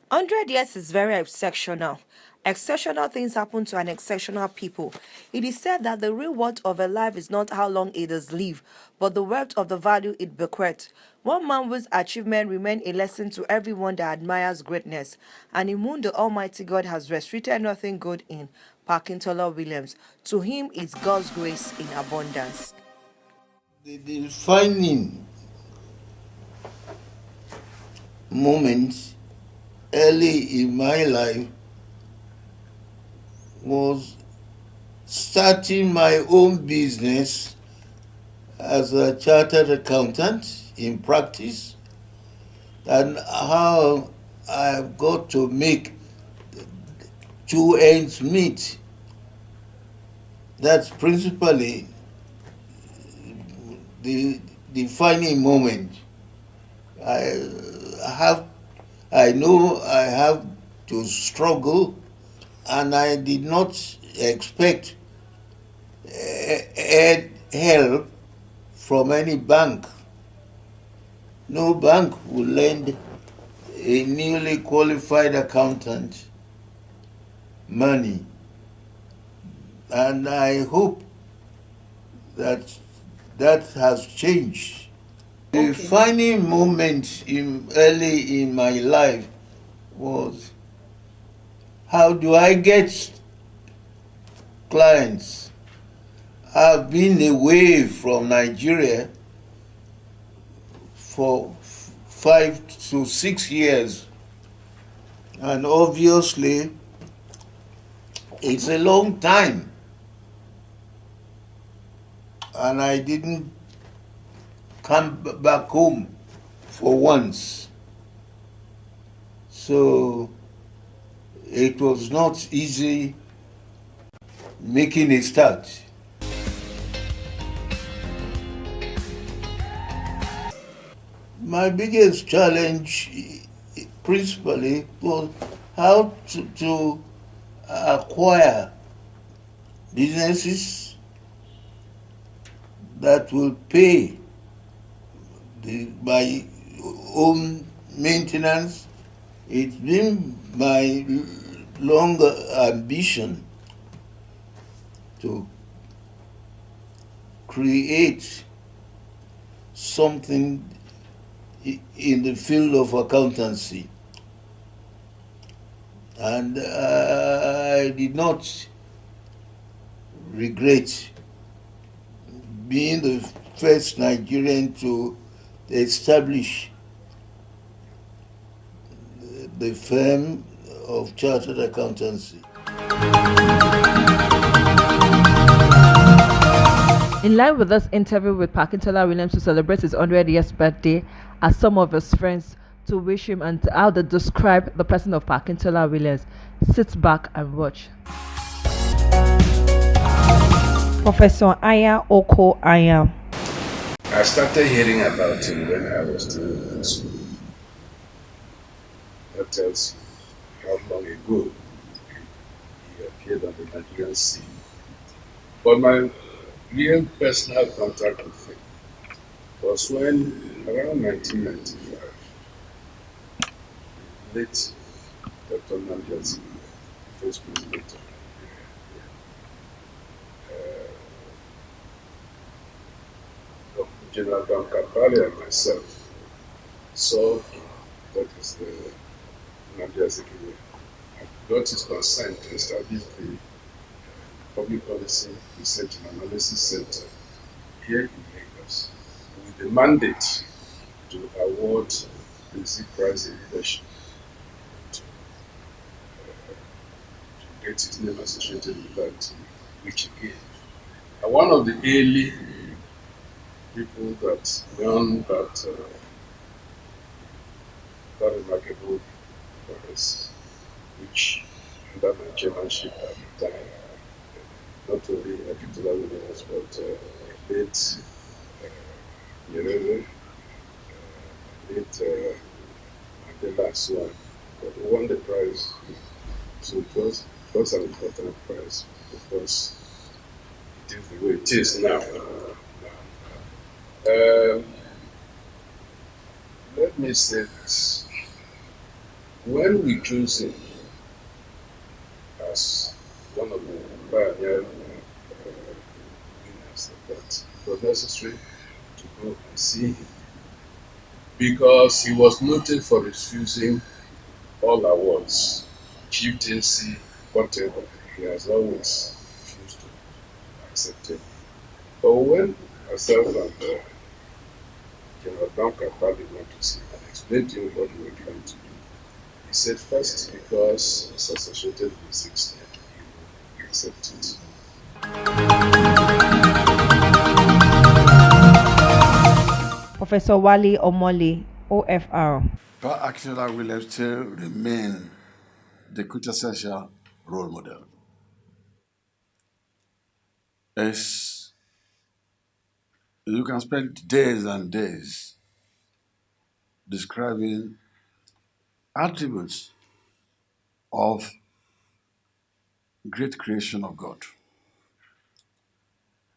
100 years is very exceptional. Exceptional things happen to an exceptional people. It is said that the real worth of a life is not how long it is lived, but the worth of the value it bequeaths. One man whose achievement remain a lesson to everyone that admires greatness, and in whom the Almighty God has restricted nothing good in, Pa Akintola Williams. To him is God's grace in abundance. The defining moment early in my life was starting my own business as a chartered accountant in practice, and how I got to make two ends meet. That's principally the defining moment. I have, I know I have to struggle, and I did not expect help from any bank. No bank will lend a newly qualified accountant money. And I hope that that has changed. The defining moment early in my life was, how do I get clients? I've been away from Nigeria for 5 to 6 years, and obviously it's a long time, and I didn't come back home for once. So it was not easy making a start. My biggest challenge principally was how to acquire businesses that will pay my own maintenance. It's been my long ambition to create something in the field of accountancy. And I did not regret being the first Nigerian to establish the firm of chartered accountancy. In line with this interview with Pa Akintola Williams to celebrate his 100 years birthday, as some of his friends to wish him and how they describe the person of Pa Akintola Williams. Sit back and watch. Professor Aya Oko Aya. I started hearing about him when I was still in school. That tells you how long ago he appeared on the Nigerian scene. But my real personal contact with him was when, around 1995, late Dr. Namjazi, first president of General Bank Kampali, and myself saw him, that is the Namjazi, got his consent to establish the Public Policy Research and Analysis Center here in Lagos, with the mandate to award basic prize in leadership to get his name associated with that, which he gave. And one of the early people that won that remarkable prize, which under my chairmanship at the time, not only Akintola Williams, but late Nyerere, late Mandela, and so on. But we won the prize. So it was an important prize. Of course, it is the way it is now. Let me say this. When we chose him as one of the pioneer winners of that, it was necessary to go and see him because he was noted for refusing all awards, chieftaincy, whatever. He has always refused to accept it. But when myself and General Brown Kapali went to see him and explained to him what we were trying to do, he said first because it's associated with 6 years, he will accept it. Professor Wale Omole, OFR. Pa Akintola Williams still remain the quintessential role model. As you can spend days and days describing attributes of great creation of God.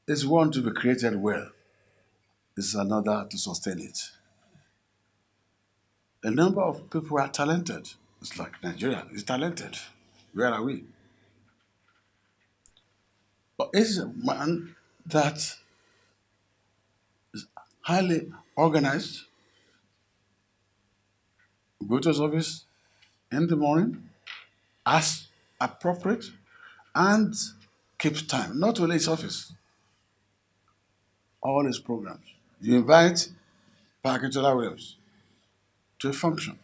It's one to be created well, it's another to sustain it. A number of people are talented. It's like Nigeria is talented. Where are we? But it's a man that is highly organized, go to his office in the morning as appropriate, and keeps time. Not only his office, all his programs. You invite Pa Akintola Williams to a function.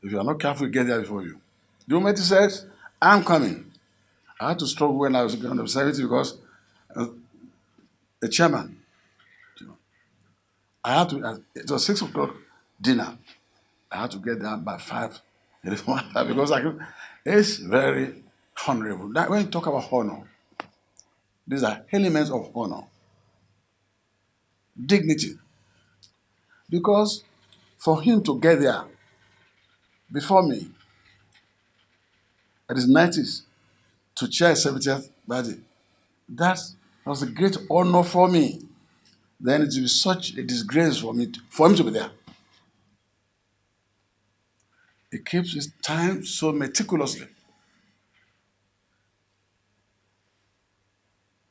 If you are not careful, you get there before you. The moment he says, I'm coming. I had to struggle when I was going to 70 because the chairman, I had to, it was 6 o'clock dinner. I had to get there by 5 because it's very honorable. That, when you talk about honor, these are elements of honor, dignity. Because for him to get there before me at his 90s to chair his 70th birthday, that was a great honor for me. Then it would be such a disgrace for me for him to be there. He keeps his time so meticulously.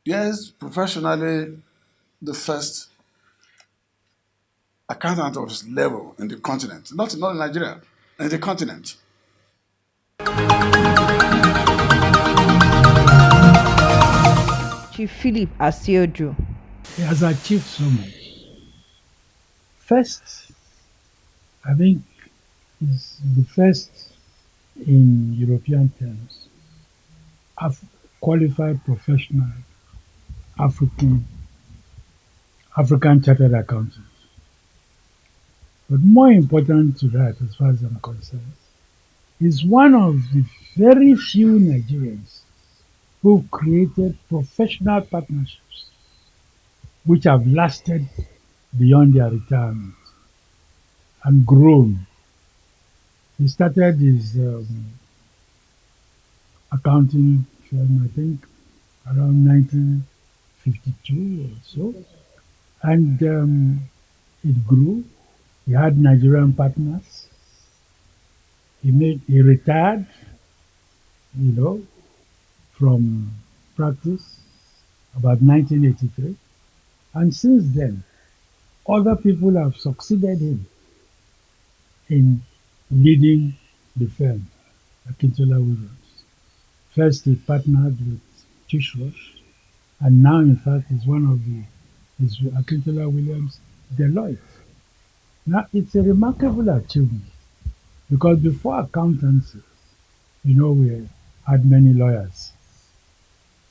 Yes, professionally, the first accountant of his level in the continent, not in Nigeria, in the continent. Chief Philip Asioju. He has achieved so much. First, I think is the first in European terms qualified professional African chartered accountant. But more important to that, as far as I'm concerned, is one of the very few Nigerians who've created professional partnerships which have lasted beyond their retirement and grown. He started his accounting firm, I think, around 1952 or so, and it grew. He had Nigerian partners. He retired, from practice about 1983, and since then, other people have succeeded him in leading the firm, Akintola Williams. First, he partnered with Tishrush, and now, in fact, is one of is Akintola Williams Deloitte. Now, it's a remarkable achievement because before accountancy, we had many lawyers.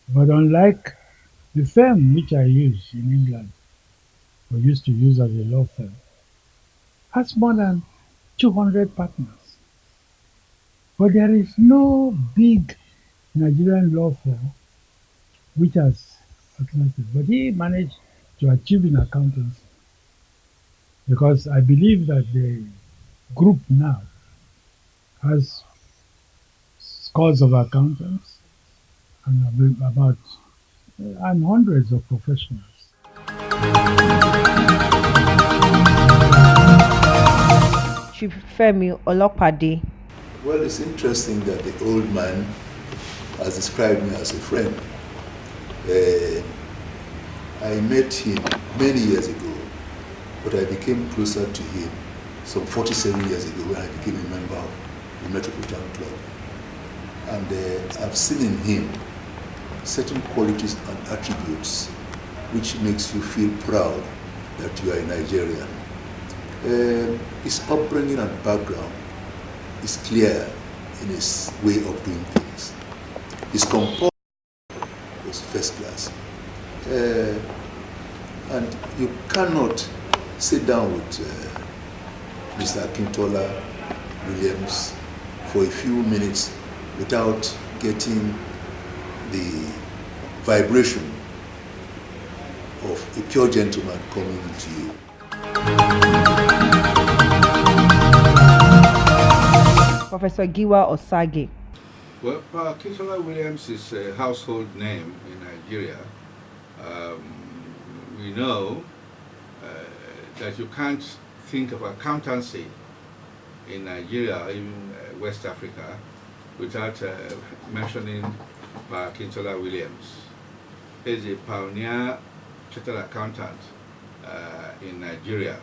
But unlike the firm which I use in England, or used to use as a law firm, has more than 200 partners. But there is no big Nigerian law firm which has accounted. But he managed to achieve in accountancy because I believe that the group now has scores of accountants and about and hundreds of professionals. Chief Femi Olopade. Well, it's interesting that the old man has described me as a friend. I met him many years ago, but I became closer to him some 47 years ago when I became a member of the Metropolitan Club. And I've seen in him certain qualities and attributes which makes you feel proud that you are a Nigerian. His upbringing and background is clear in his way of doing things. His composure was first class. And you cannot sit down with Mr. Akintola Williams for a few minutes without getting the vibration of a pure gentleman coming into you. Professor Giwa Osage. Well, Pa Akintola Williams is a household name in Nigeria. We know that you can't think of accountancy in Nigeria, even West Africa, without mentioning Pa Akintola Williams. He's a pioneer chartered accountant in Nigeria.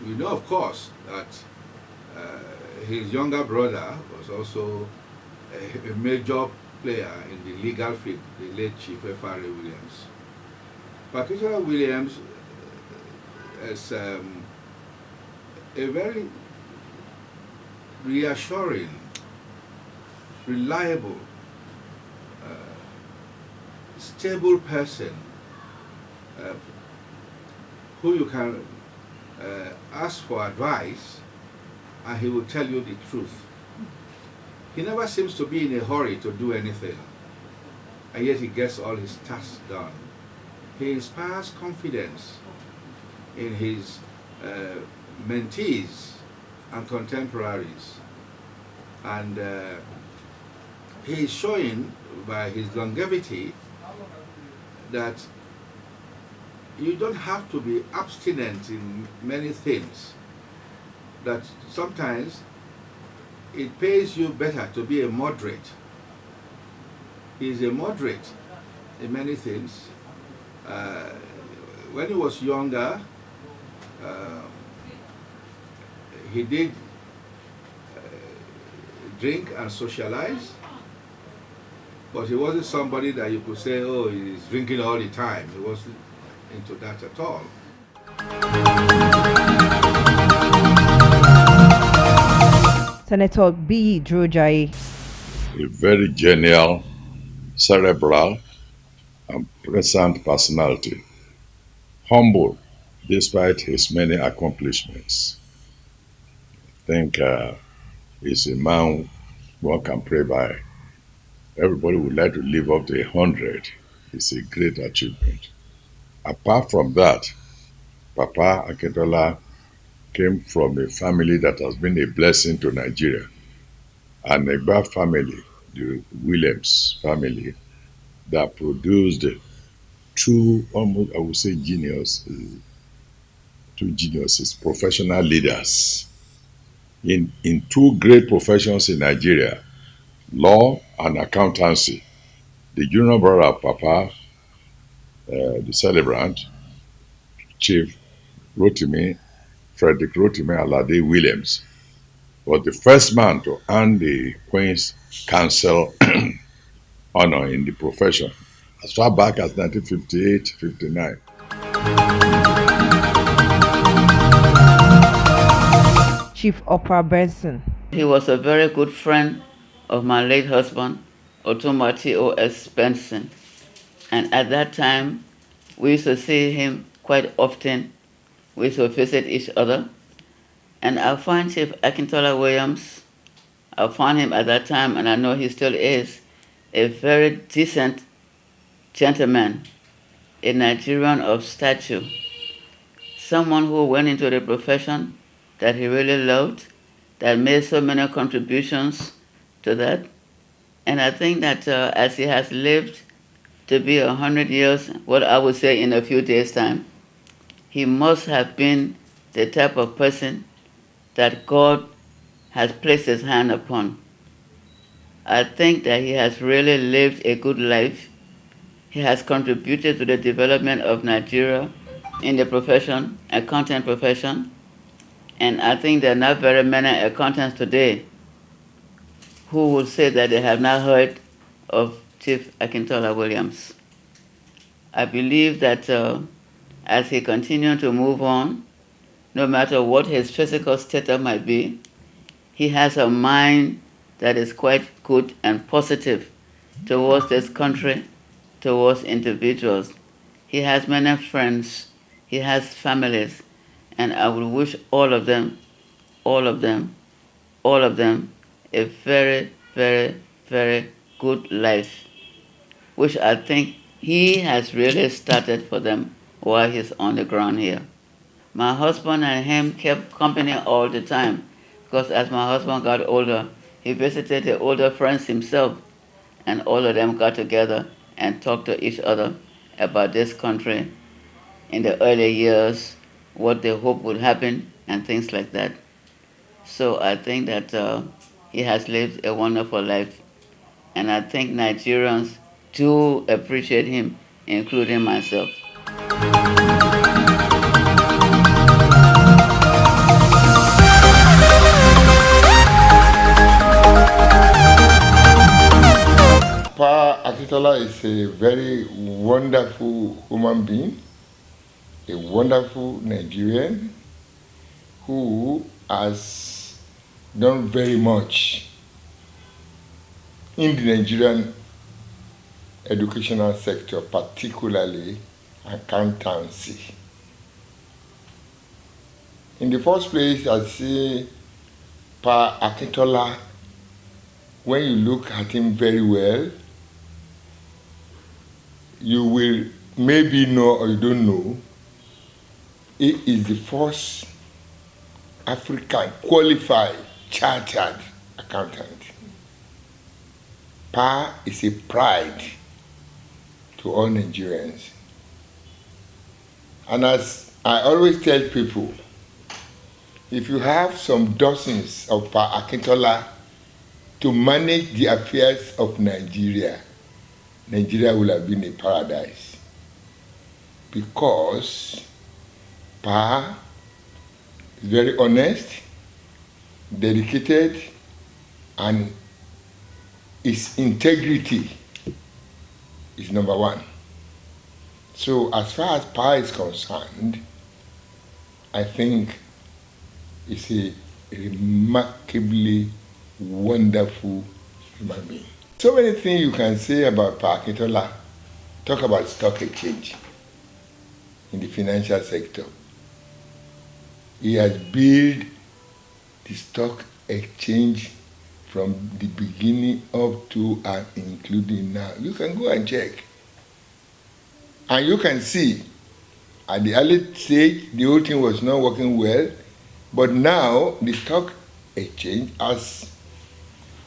We know, of course, that his younger brother was also a major player in the legal field, the late Chief F.R.A. Williams. Pa Akintola Williams is a very reassuring, reliable, stable person who you can ask for advice and he will tell you the truth. He never seems to be in a hurry to do anything, and yet he gets all his tasks done. He inspires confidence in his mentees and contemporaries, and he is showing by his longevity that you don't have to be abstinent in many things, that sometimes it pays you better to be a moderate. He is a moderate in many things. When he was younger, he did drink and socialize, but he wasn't somebody that you could say, oh, he's drinking all the time. He wasn't into that at all. Senator B. Drojai. A very genial, cerebral, and pleasant personality. Humble despite his many accomplishments. I think he's a man one can pray by. Everybody would like to live up to 100. It's a great achievement. Apart from that, Papa Akintola came from a family that has been a blessing to Nigeria. An Egba family, the Williams family, that produced two, almost I would say two geniuses, professional leaders in two great professions in Nigeria, law and accountancy. The junior brother of Papa, the celebrant, Chief Frederick Rotimi Alade Williams, was the first man to earn the Queen's Counsel honor in the profession as far back as 1958-59. Chief Oprah Benson. He was a very good friend of my late husband, Otumati O.S. Benson. And at that time, we used to see him quite often. We used to visit each other. And I found Chief Akintola Williams, I found him at that time, and I know he still is, a very decent gentleman, a Nigerian of stature, someone who went into the profession that he really loved, that made so many contributions to that. And I think that as he has lived to be 100 years, what I would say in a few days' time, he must have been the type of person that God has placed his hand upon. I think that he has really lived a good life. He has contributed to the development of Nigeria in the profession, accounting profession, and I think there are not very many accountants today who will say that they have not heard of Chief Akintola Williams. I believe that as he continues to move on, no matter what his physical status might be, he has a mind that is quite good and positive towards this country, towards individuals. He has many friends, he has families, and I would wish all of them, all of them, all of them a very, very, very good life, which I think he has really started for them while he's on the ground here. My husband and him kept company all the time because as my husband got older, he visited the older friends himself, and all of them got together and talked to each other about this country in the early years, what they hope would happen, and things like that. So I think that he has lived a wonderful life, and I think Nigerians do appreciate him, including myself. Pa Akintola is a very wonderful human being, a wonderful Nigerian who has done very much in the Nigerian educational sector, particularly accountancy. In the first place, I see Pa Akintola, when you look at him very well, you will maybe know or you don't know, he is the first African qualified chartered accountant. Pa is a pride to all Nigerians. And as I always tell people, if you have some dozens of Pa Akintola to manage the affairs of Nigeria, Nigeria will have been a paradise. Because Pa is very honest, dedicated, and his integrity is number one. So as far as Pa is concerned, I think it's a remarkably wonderful human being. So many things you can say about Pa Akintola. Talk about stock exchange in the financial sector. He has built the stock exchange from the beginning up to and including now. You can go and check. And you can see at the early stage the whole thing was not working well, but now the stock exchange has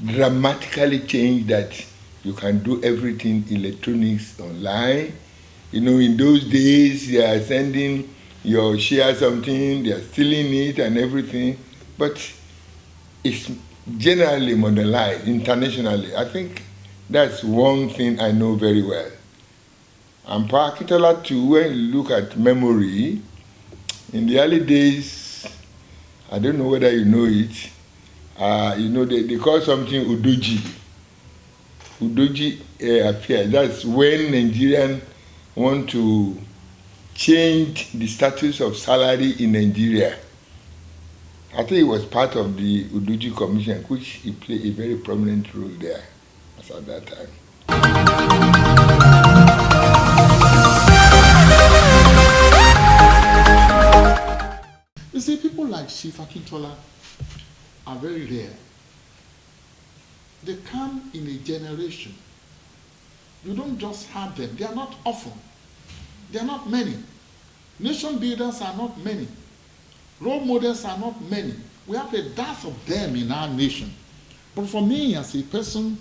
dramatically changed that you can do everything electronics online. You know, in those days they are sending your share something, they are stealing it and everything, but it's generally modernized internationally. I think that's one thing I know very well. And Pa Akintola too, when you look at memory, in the early days, I don't know whether you know it, you know, they call something Udoji affair. That's when Nigerians want to change the status of salary in Nigeria. I think it was part of the Udoji Commission, which he played a very prominent role there as at that time. You see, people like Chief Akintola are very rare. They come in a generation. You don't just have them. They are not often. They are not many. Nation builders are not many. Role models are not many. We have a dearth of them in our nation. But for me, as a person,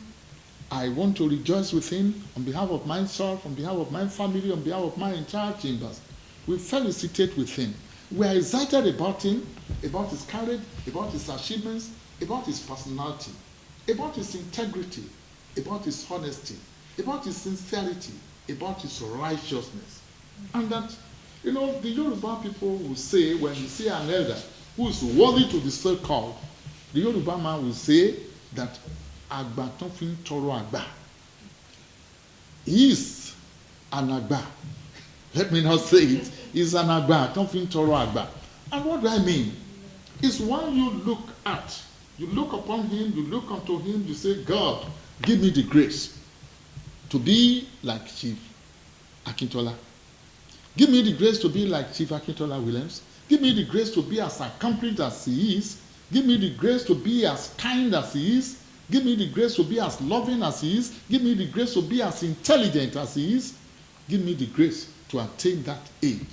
I want to rejoice with him on behalf of myself, on behalf of my family, on behalf of my entire chambers. We felicitate with him We are excited about him, about his courage, about his achievements, about his personality, about his integrity, about his honesty, about his sincerity, about his righteousness. And that, you know, the Yoruba people will say, when you see an elder who is worthy to be so called, the Yoruba man will say that Agba ton fin toro agba. He is an agba. Let me not say it. He's an agba, ton fin toro agba. And what do I mean? It's one you look at. You look upon him, you look unto him, you say, God, give me the grace to be like Chief Akintola. Give me the grace to be like Chief Akintola Williams. Give me the grace to be as accomplished as he is. Give me the grace to be as kind as he is. Give me the grace to be as loving as he is. Give me the grace to be as intelligent as he is. Give me the grace to attain that age.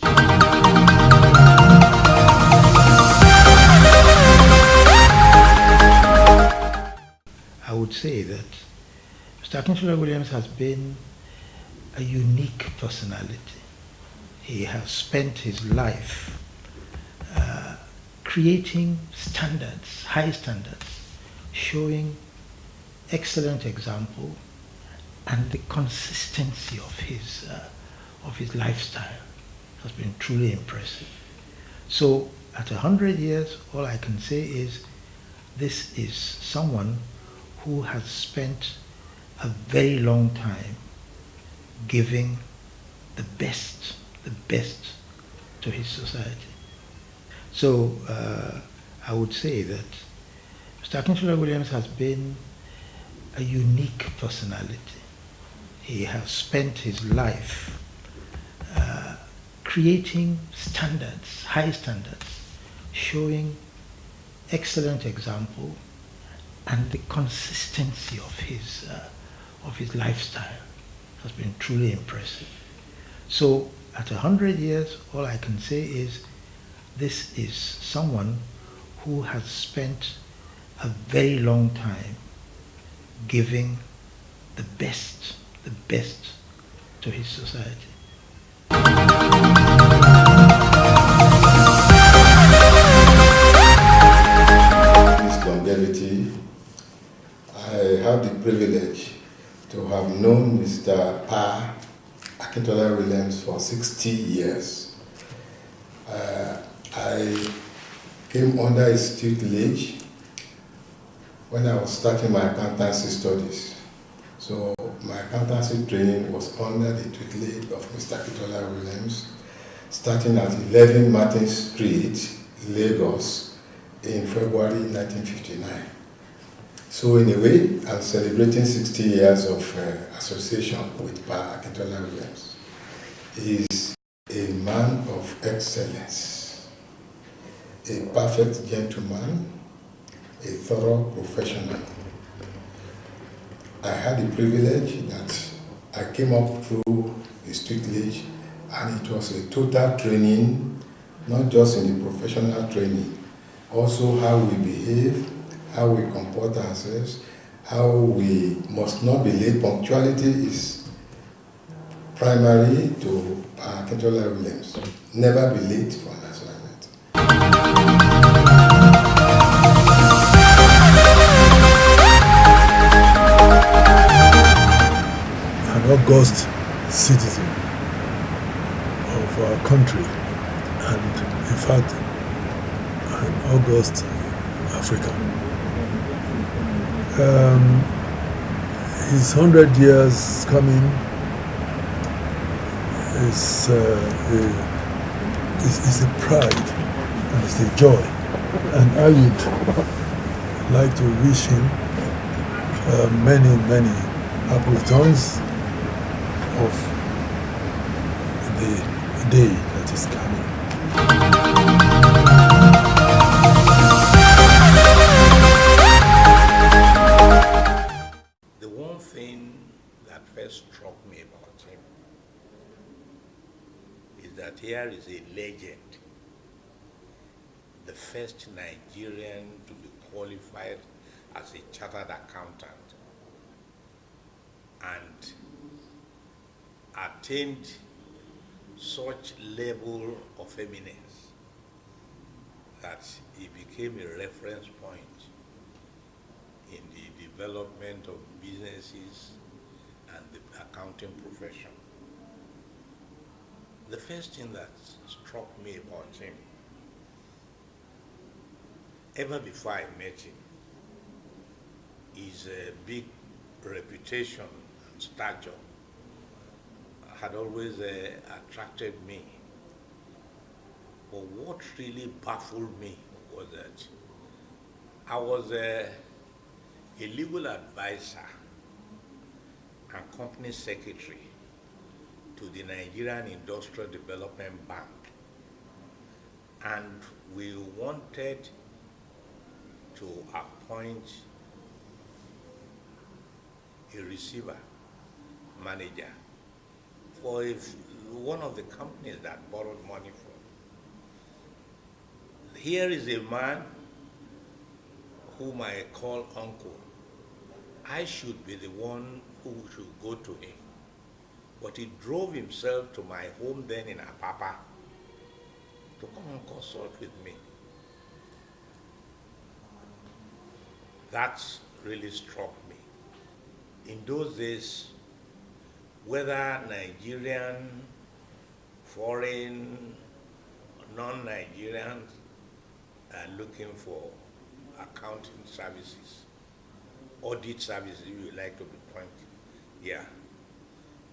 I would say that Mr. Akintola Williams has been a unique personality. He has spent his life creating standards, high standards, showing excellent example, and the consistency of his lifestyle has been truly impressive. So at 100 years, all I can say is this is someone who has spent a very long time giving the best to his society. So I would say that Mr. Akintola Williams has been a unique personality. He has spent his life creating standards, high standards, showing excellent example, and the consistency of his lifestyle has been truly impressive. So at 100 years, all I can say is this is someone who has spent a very long time giving the best to his society. His longevity, I have the privilege to have known Mr. Pa Akintola Williams for 60 years. I came under his tutelage when I was starting my accountancy studies. So my accountancy training was under the tutelage of Mr. Akintola Williams, starting at 11 Martin Street, Lagos, in February 1959. So in a way, I'm celebrating 60 years of association with Pa Akintola Williams. He is a man of excellence, a perfect gentleman, a thorough professional. I had the privilege that I came up through his tutelage, and it was a total training, not just in the professional training, also how we behave, how we comport ourselves, how we must not be late. Punctuality is primary to Pa Akintola Williams. Never be late for an assignment. An august citizen of our country, and in fact, an august African. His 100 years coming is a pride and it's a joy, and I would like to wish him many happy returns of the day that is coming. The one thing that first struck me about him is that here is a legend, the first Nigerian to be qualified as a chartered accountant and attained such level of eminence that he became a reference point in the development of businesses and the accounting profession. The first thing that struck me about him, ever before I met him, his big reputation and stature had always attracted me. But what really baffled me was that I was a legal advisor and company secretary to the Nigerian Industrial Development Bank. And we wanted to appoint a receiver manager for one of the companies that borrowed money from. Here is a man whom I call uncle. I should be the one who should go to him. But he drove himself to my home then in Apapa to come and consult with me. That really struck me. In those days, whether Nigerian, foreign, non-Nigerians are looking for accounting services, audit services, if you like to be frank, yeah.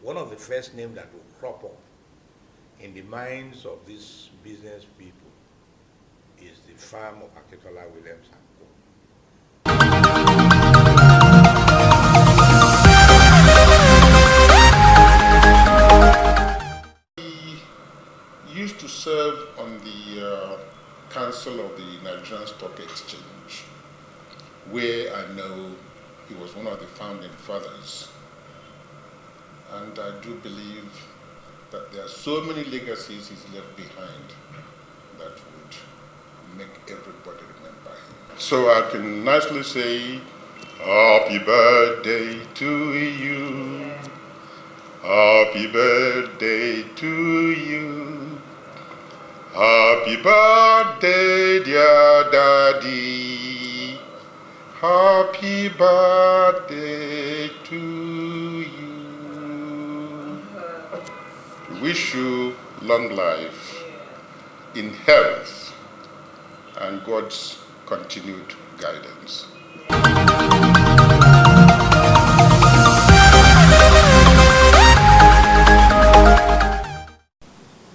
One of the first names that will crop up in the minds of these business people is the firm of Akintola Williams and Co. He used to serve on the Council of the Nigerian Stock Exchange, where I know he was one of the founding fathers. And I do believe that there are so many legacies he's left behind that would make everybody remember him. So I can nicely say, happy birthday to you. Happy birthday to you. Happy birthday, dear daddy. Happy birthday to you. We wish you long life in health and God's continued guidance.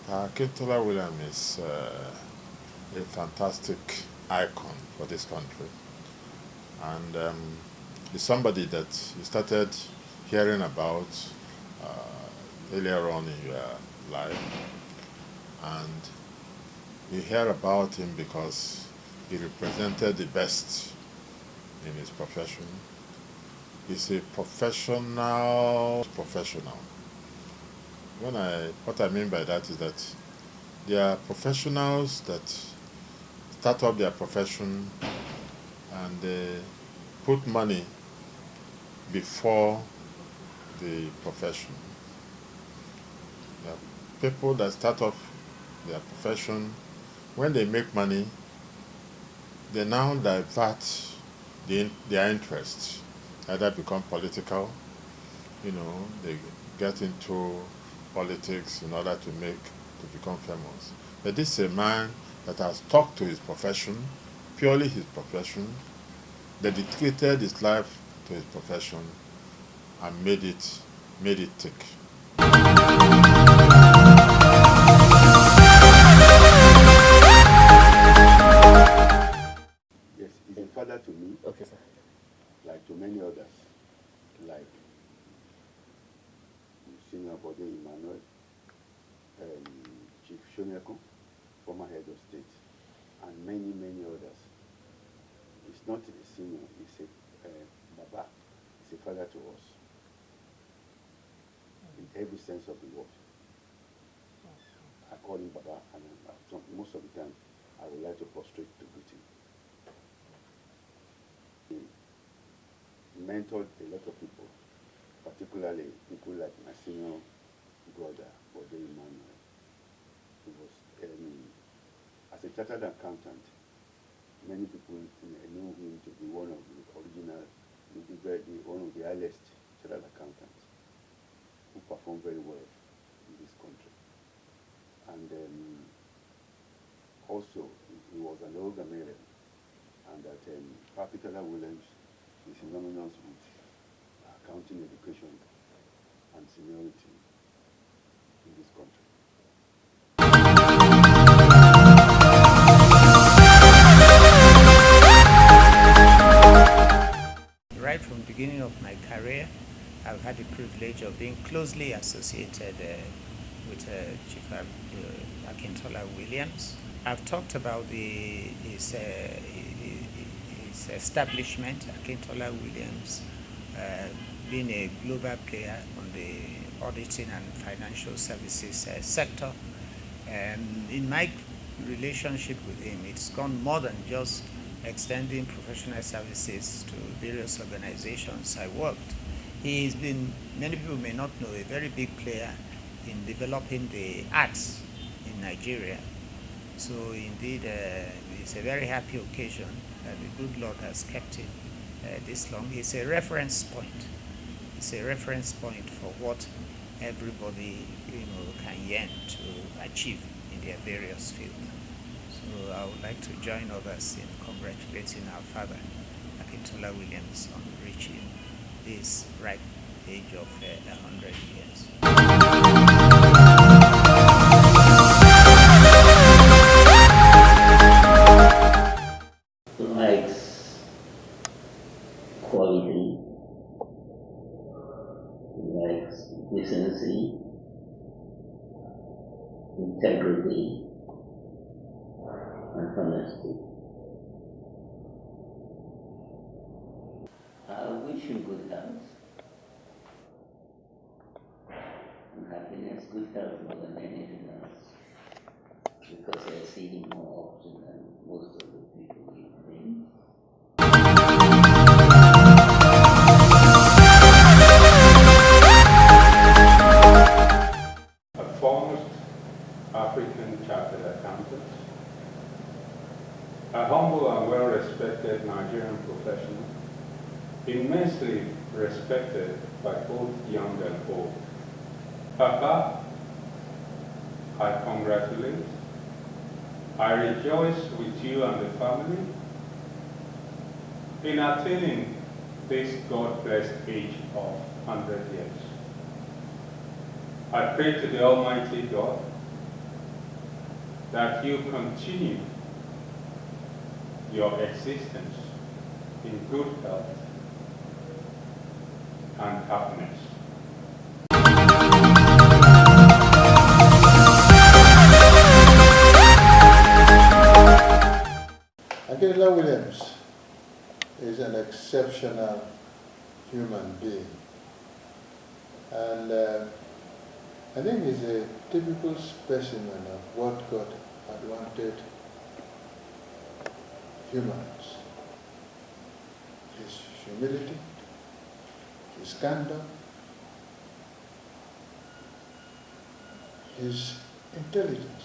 Pa Akintola Williams is a fantastic icon for this country, and he's somebody that you started hearing about earlier on in your life, and you hear about him because he represented the best in his profession. He's a professional. What I mean by that is that there are professionals that start up their profession and they put money before the profession. There are people that start off their profession, when they make money, they now divert their interests, either become political, they get into politics in order to become famous. But this is a man that has stuck to his profession, purely his profession, dedicated his life to his profession, and made it tick. Yes, he's a father to me. Okay, sir. Like to many others, like Senior Bode Emmanuel, Chief Shoniakon, former head of state, and many, many others. He's not a senior, he's a Baba, he's a father to us, in every sense of the word. I call him Baba, and most of the time, I would like to prostrate to greet him. He mentored a lot of people, particularly people like my senior brother, Bode Emmanuel. He was, as a chartered accountant, Many people know him to be one of the original, one of the earliest chartered accountants who performed very well in this country. And also, he was an older man, and that Pa Akintola Williams is synonymous with accounting education and seniority in this country. Right from the beginning of my career, I've had the privilege of being closely associated with Chief Akintola Williams. I've talked about his establishment, Akintola Williams, being a global player on the auditing and financial services sector. In my relationship with him, it's gone more than just extending professional services to various organizations I worked. He's been, many people may not know, a very big player in developing the arts in Nigeria. So indeed, it's a very happy occasion that the good Lord has kept him this long. It's a reference point. It's a reference point for what everybody can yearn to achieve in their various fields. So I would like to join others in congratulating our father, Akintola Williams, on reaching this ripe age of 100 years. Likes quality, likes decency, integrity, and honesty. I wish him good health and happiness, good health more than anything else, because I see him more often than most of the people he brings. A foremost African chartered accountant, a humble and well-respected Nigerian professional, immensely respected by both young and old. Papa, I congratulate. I rejoice with you and the family in attaining this God-blessed age of 100 years. I pray to the Almighty God that you continue your existence in good health and happiness. Akintola Williams is an exceptional human being, and I think he's a typical specimen of what God had wanted humans. His humility, his candor, his intelligence,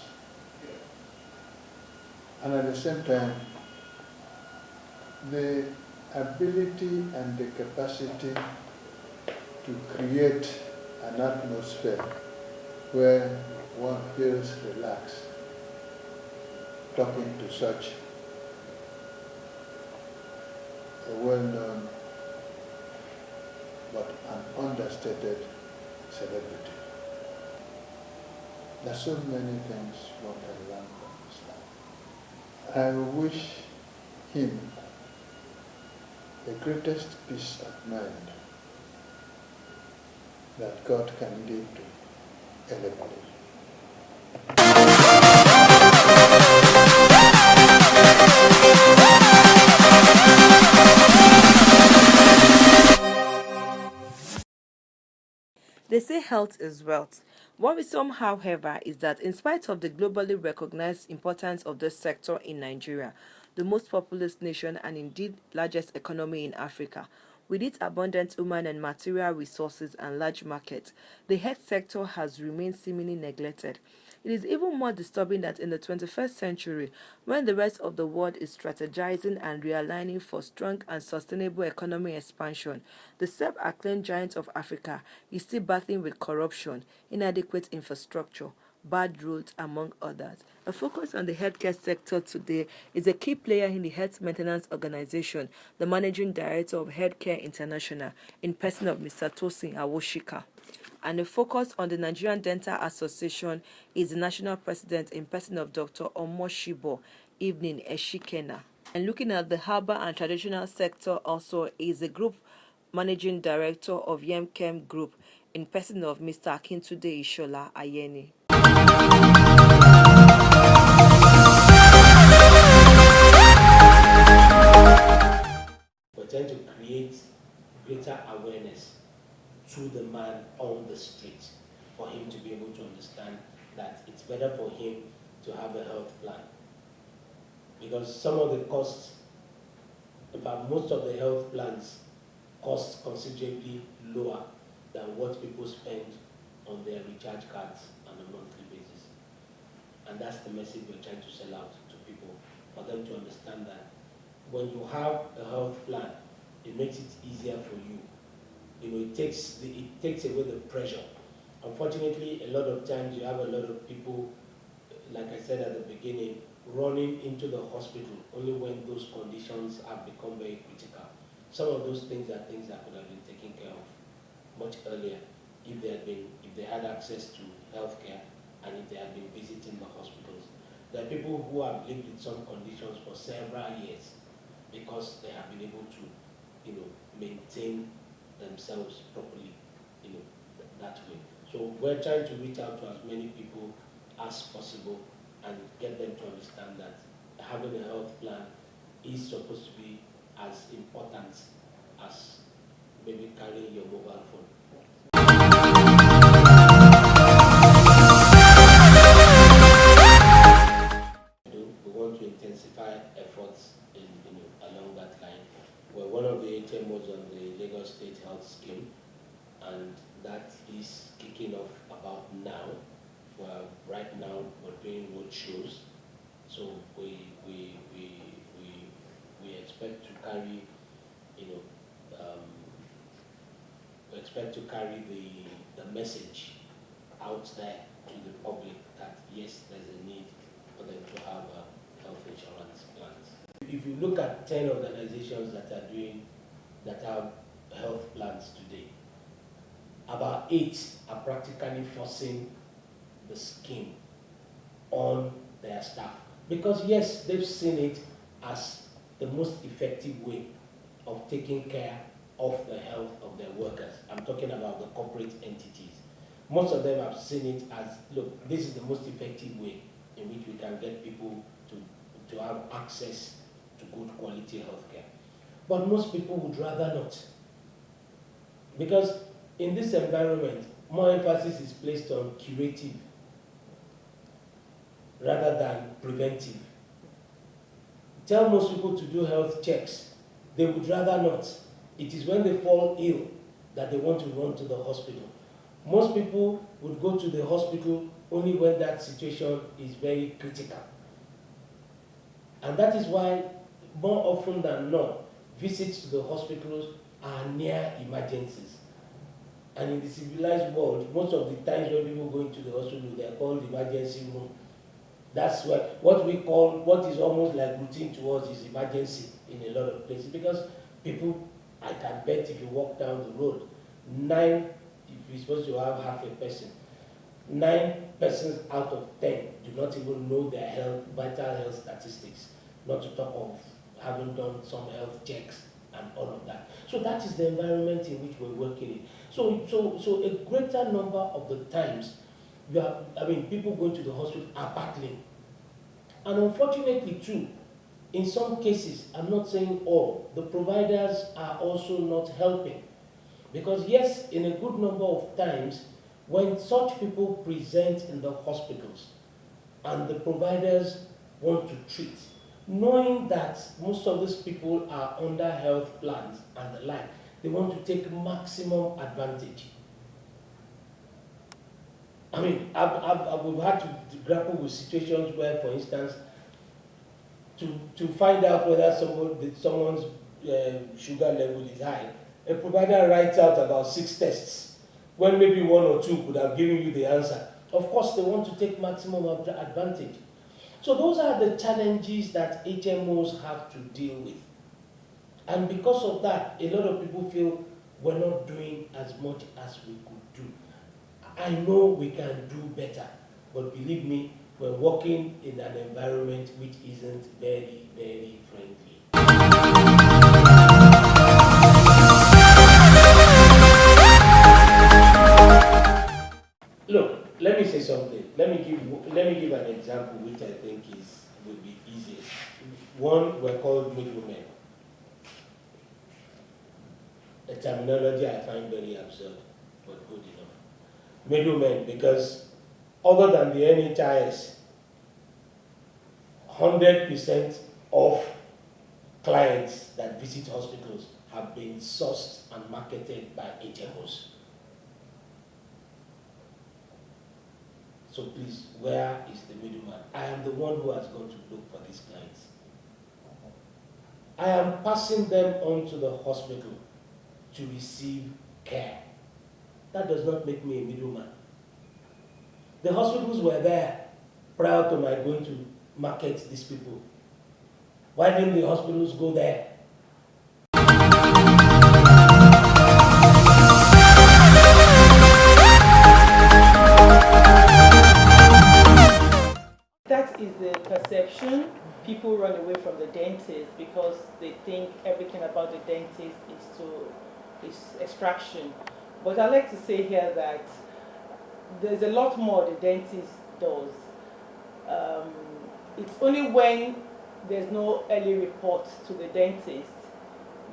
and at the same time, the ability and the capacity to create an atmosphere where one feels relaxed talking to such a well-known but an understated celebrity. There are so many things one can learn from his life. I wish him the greatest peace of mind that God can give to anybody. They say health is wealth. Worrisome, however, is that in spite of the globally recognized importance of this sector in Nigeria, the most populous nation and indeed largest economy in Africa, with its abundant human and material resources and large market, the health sector has remained seemingly neglected. It is even more disturbing that in the 21st century, when the rest of the world is strategizing and realigning for strong and sustainable economic expansion, the self-acclaimed giant of Africa is still battling with corruption, inadequate infrastructure, bad roads, among others. A focus on the healthcare sector today is a key player in the Health Maintenance Organization, the managing director of Healthcare International, in person of Mr. Tosin Awoshika. And the focus on the Nigerian Dental Association is the national president in person of Dr. Omoshibo Evening Eshikena. And looking at the harbor and traditional sector also is the group managing director of Yemkem Group in person of Mr. Akintola Ishola Ayeni. We're trying to create greater awareness to the man on the street for him to be able to understand that it's better for him to have a health plan. Because some of the costs, in fact, most of the health plans cost considerably lower than what people spend on their recharge cards on a monthly basis. And that's the message we're trying to sell out to people, for them to understand that when you have a health plan, it makes it easier for you. You know, it takes away the pressure. Unfortunately, a lot of times you have a lot of people, like I said at the beginning, running into the hospital only when those conditions have become very critical. Some of those things are things that could have been taken care of much earlier if they had access to healthcare and if they had been visiting the hospitals. There are people who have lived with some conditions for several years because they have been able to, you know, maintain themselves properly, you know, that way. So we're trying to reach out to as many people as possible and get them to understand that having a health plan is supposed to be as important as maybe carrying your mobile phone. We want to intensify efforts along that line. We're one of the HMOs on the Lagos State Health Scheme, and that is kicking off about now. Right now we're doing road shows, so we expect to carry, we expect to carry the message out there to the public that yes, there's a need for them to have health insurance plans. If you look at 10 organizations that have health plans today, about 8 are practically forcing the scheme on their staff. Because yes, they've seen it as the most effective way of taking care of the health of their workers. I'm talking about the corporate entities. Most of them have seen it as, look, this is the most effective way in which we can get people to have access to good quality healthcare. But most people would rather not. Because in this environment, more emphasis is placed on curative rather than preventive. Tell most people to do health checks. They would rather not. It is when they fall ill that they want to run to the hospital. Most people would go to the hospital only when that situation is very critical. And that is why, more often than not, visits to the hospitals are near emergencies. And in the civilized world, most of the times when people go into the hospital, they are called emergency room. That's what we call, what is almost like routine to us is emergency in a lot of places. Because people, I can bet if you walk down the road, if you're supposed to have half a person, 9 persons out of 10 do not even know their vital health statistics, not to talk of having done some health checks and all of that. So that is the environment in which we're working in. So a greater number of the times, people going to the hospital are battling. And unfortunately too, in some cases, I'm not saying all, the providers are also not helping. Because yes, in a good number of times, when such people present in the hospitals and the providers want to treat, knowing that most of these people are under health plans and the like, they want to take maximum advantage. I mean, we've had to grapple with situations where, for instance, to find out whether someone's sugar level is high, a provider writes out about 6 tests, when maybe 1 or 2 could have given you the answer. Of course, they want to take maximum advantage. So those are the challenges that HMOs have to deal with. And because of that, a lot of people feel we're not doing as much as we could do. I know we can do better, but believe me, we're working in an environment which isn't very, very friendly. Look, let me say something. Let me give an example which I think will be easiest. One, we're called middlemen. A terminology I find very absurd, but good enough. Middlemen, because other than the NHIS, 100% of clients that visit hospitals have been sourced and marketed by HMOs. So please, where is the middleman? I am the one who has gone to look for these clients. I am passing them on to the hospital to receive care. That does not make me a middleman. The hospitals were there prior to my going to market these people. Why didn't the hospitals go there? That is the perception. People run away from the dentist because they think everything about the dentist is extraction. But I like to say here that there's a lot more the dentist does. It's only when there's no early report to the dentist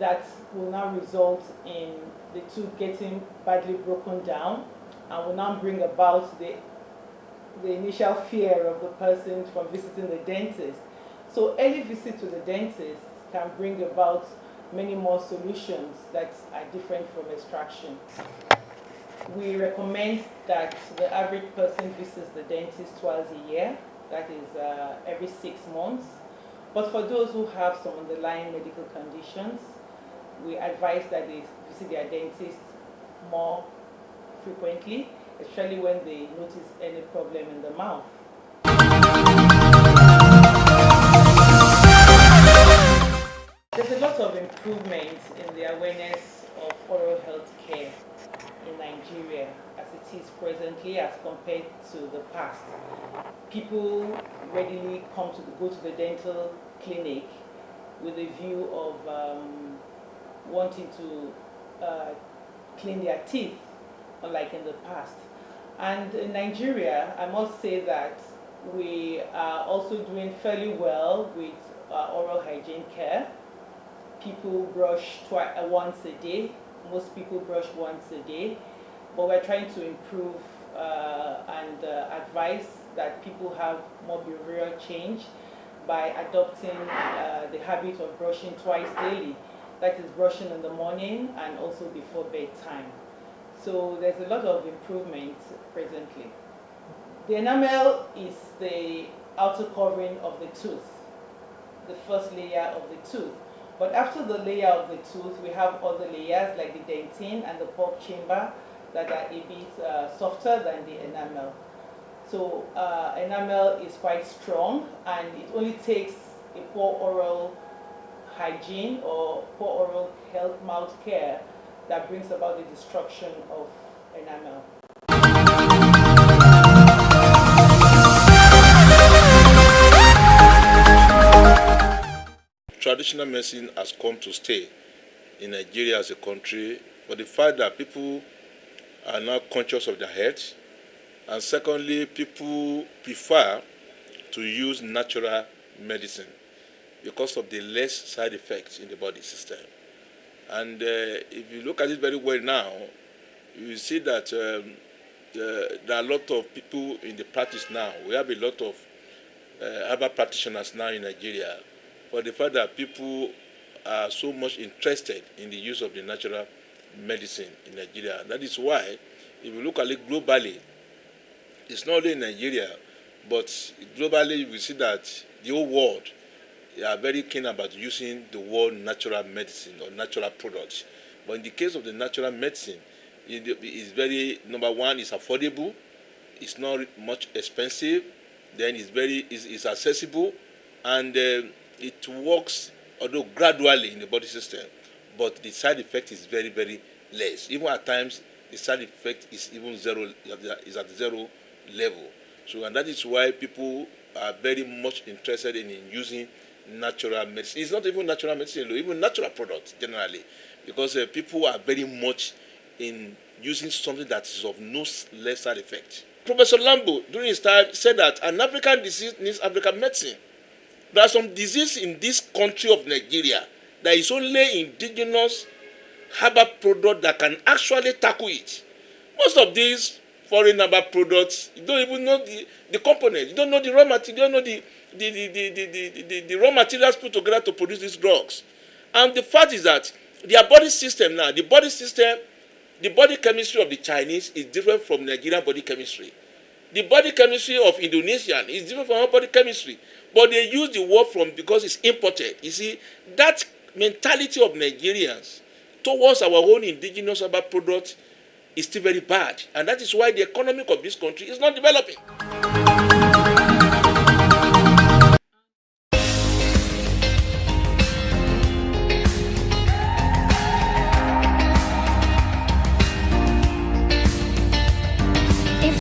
that will now result in the tooth getting badly broken down and will now bring about the initial fear of the person from visiting the dentist. So early visit to the dentist can bring about many more solutions that are different from extraction. We recommend that the average person visits the dentist twice a year, that is every 6 months. But for those who have some underlying medical conditions, we advise that they visit their dentist more frequently, especially when they notice any problem in the mouth. There's a lot of improvement in the awareness of oral health care in Nigeria as it is presently as compared to the past. People readily go to the dental clinic with a view of wanting to clean their teeth, unlike in the past. And in Nigeria, I must say that we are also doing fairly well with oral hygiene care. People brush once a day. Most people brush once a day. But we're trying to improve and advise that people have more behavioral change by adopting the habit of brushing twice daily. That is brushing in the morning and also before bedtime. So there's a lot of improvement presently. The enamel is the outer covering of the tooth, the first layer of the tooth. But after the layer of the tooth, we have other layers like the dentine and the pulp chamber that are a bit softer than the enamel. So enamel is quite strong, and it only takes a poor oral hygiene or poor oral health mouth care that brings about the destruction of enamel. Traditional medicine has come to stay in Nigeria as a country, but the fact that people are now conscious of their health, and secondly, people prefer to use natural medicine because of the less side effects in the body system. And if you look at it very well now, you will see that there are a lot of people in the practice now. We have a lot of herbal practitioners now in Nigeria, for the fact that people are so much interested in the use of the natural medicine in Nigeria. That is why, if you look at it globally, It's not only in Nigeria, but globally we see that the whole world are very keen about using the word natural medicine or natural products. But in the case of the natural medicine, it is very, number one, it's affordable, it's not much expensive, then it's accessible, and it works, although gradually in the body system, but the side effect is very, very less. Even at times, the side effect is even zero, is at zero level. So, and that is why people are very much interested in using natural medicine. It's not even natural medicine, even natural products generally, because people are very much in using something that is of no less side effect. Professor Lambo, during his time, said that an African disease needs African medicine. There are some diseases in this country of Nigeria that is only indigenous herbal product that can actually tackle it. Most of these foreign herbal products, you don't even know the components, you don't know the raw material, you don't know the raw materials put together to produce these drugs. And the fact is that their body system now, the body chemistry of the Chinese is different from Nigerian body chemistry. The body chemistry of Indonesian is different from our body chemistry. But they use the word from because it's imported. You see, that mentality of Nigerians towards our own indigenous herbal products is still very bad. And that is why the economy of this country is not developing.